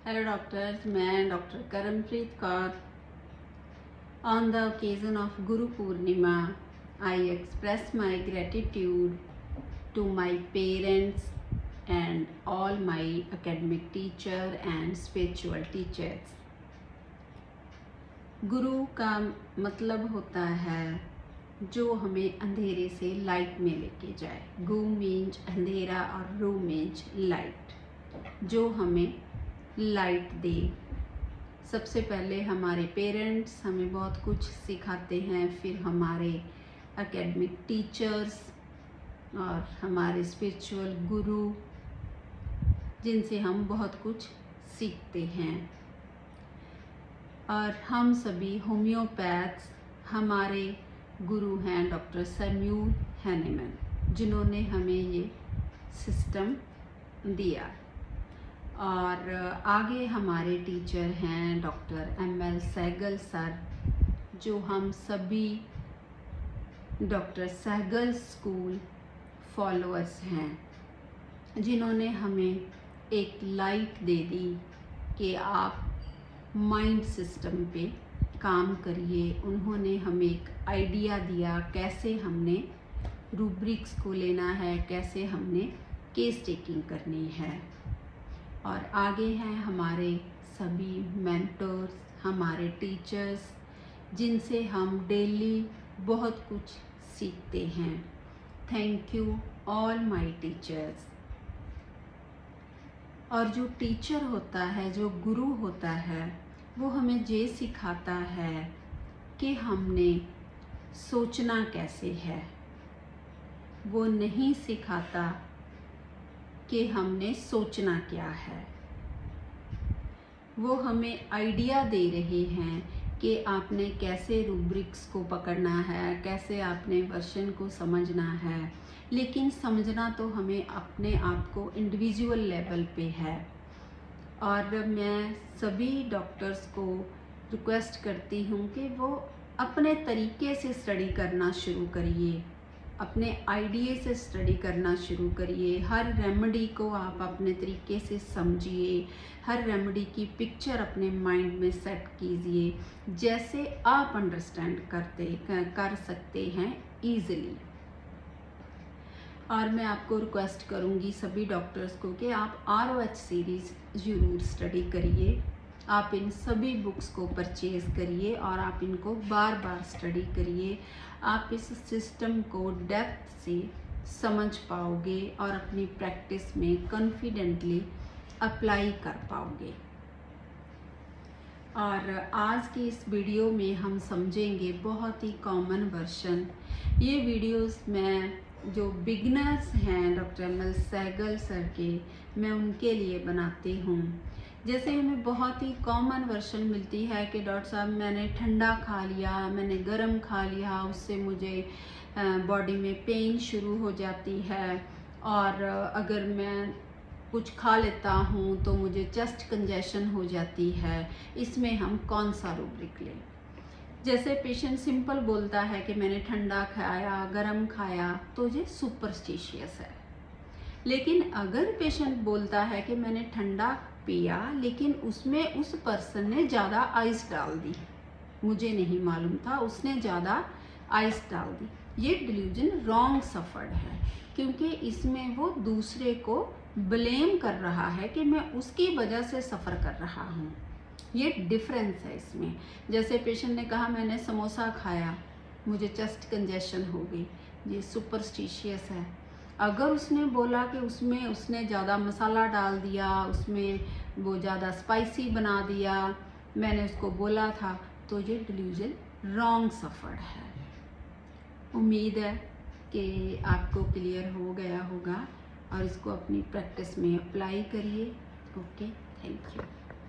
Hello doctors, मैं doctor Karampreet Kaur. On the occasion of Guru Purnima, I express my gratitude to my parents and all my academic teacher and spiritual teachers. गुरु का मतलब होता है जो हमें अंधेरे से लाइट में लेके जाए। गु मीन्स अंधेरा और रू मीन्स लाइट, जो हमें लाइट दे। सबसे पहले हमारे पेरेंट्स हमें बहुत कुछ सिखाते हैं, फिर हमारे एकेडमिक टीचर्स और हमारे स्पिरिचुअल गुरु, जिनसे हम बहुत कुछ सीखते हैं। और हम सभी होम्योपैथ्स, हमारे गुरु हैं डॉक्टर सैम्यूल हैनेमन, जिन्होंने हमें ये सिस्टम दिया। और आगे हमारे टीचर हैं डॉक्टर ML सहगल सर, जो हम सभी डॉक्टर सहगल स्कूल फॉलोअर्स हैं, जिन्होंने हमें एक लाइट दे दी कि आप माइंड सिस्टम पे काम करिए। उन्होंने हमें एक आइडिया दिया कैसे हमने रूब्रिक्स को लेना है, कैसे हमने केस टेकिंग करनी है। और आगे हैं हमारे सभी मेंटर्स, हमारे टीचर्स, जिनसे हम डेली बहुत कुछ सीखते हैं। Thank you all my teachers. और जो टीचर होता है, जो गुरु होता है, वो हमें ये सिखाता है कि हमने सोचना कैसे है। वो नहीं सिखाता कि हमने सोचना क्या है। वो हमें आइडिया दे रहे हैं कि आपने कैसे रूब्रिक्स को पकड़ना है, कैसे आपने वर्षन को समझना है। लेकिन समझना तो हमें अपने आप को इंडिविजुअल लेवल पे है। और मैं सभी डॉक्टर्स को रिक्वेस्ट करती हूँ कि वो अपने तरीके से स्टडी करना शुरू करिए, अपने आइडिया से स्टडी करना शुरू करिए। हर रेमेडी को आप अपने तरीके से समझिए, हर रेमेडी की पिक्चर अपने माइंड में सेट कीजिए, जैसे आप अंडरस्टैंड कर सकते हैं ईज़िली। और मैं आपको रिक्वेस्ट करूँगी सभी डॉक्टर्स को कि आप ROH सीरीज़ ज़रूर स्टडी करिए। आप इन सभी बुक्स को परचेज़ करिए और आप इनको बार बार स्टडी करिए। आप इस सिस्टम को डेप्थ से समझ पाओगे और अपनी प्रैक्टिस में कॉन्फिडेंटली अप्लाई कर पाओगे। और आज की इस वीडियो में हम समझेंगे बहुत ही कॉमन वर्शन। ये वीडियोस मैं जो बिगिनर्स हैं डॉक्टर ML सहगल सर के, मैं उनके लिए बनाती हूँ। जैसे हमें बहुत ही कॉमन वर्शन मिलती है कि डॉक्टर साहब मैंने ठंडा खा लिया, मैंने गर्म खा लिया, उससे मुझे बॉडी में पेन शुरू हो जाती है। और अगर मैं कुछ खा लेता हूँ तो मुझे चेस्ट कंजेशन हो जाती है। इसमें हम कौन सा रूब्रिक लें? जैसे पेशेंट सिंपल बोलता है कि मैंने ठंडा खाया, गर्म खाया, तो ये सुपरस्टिशियस है। लेकिन अगर पेशेंट बोलता है कि मैंने ठंडा पिया लेकिन उसमें उस पर्सन ने ज़्यादा आइस डाल दी, मुझे नहीं मालूम था, उसने ज़्यादा आइस डाल दी, ये डिल्यूजन रॉन्ग सफर्ड है, क्योंकि इसमें वो दूसरे को ब्लेम कर रहा है कि मैं उसकी वजह से सफ़र कर रहा हूँ। ये डिफरेंस है इसमें। जैसे पेशेंट ने कहा मैंने समोसा खाया, मुझे चेस्ट कंजेशन हो गई, ये सुपरस्टिशियस है। अगर उसने बोला कि उसमें उसने ज़्यादा मसाला डाल दिया, उसमें वो ज़्यादा स्पाइसी बना दिया, मैंने उसको बोला था, तो ये डिल्यूजन रॉन्ग सफर्ड है। उम्मीद है कि आपको क्लियर हो गया होगा और इसको अपनी प्रैक्टिस में अप्लाई करिए। Okay, thank you.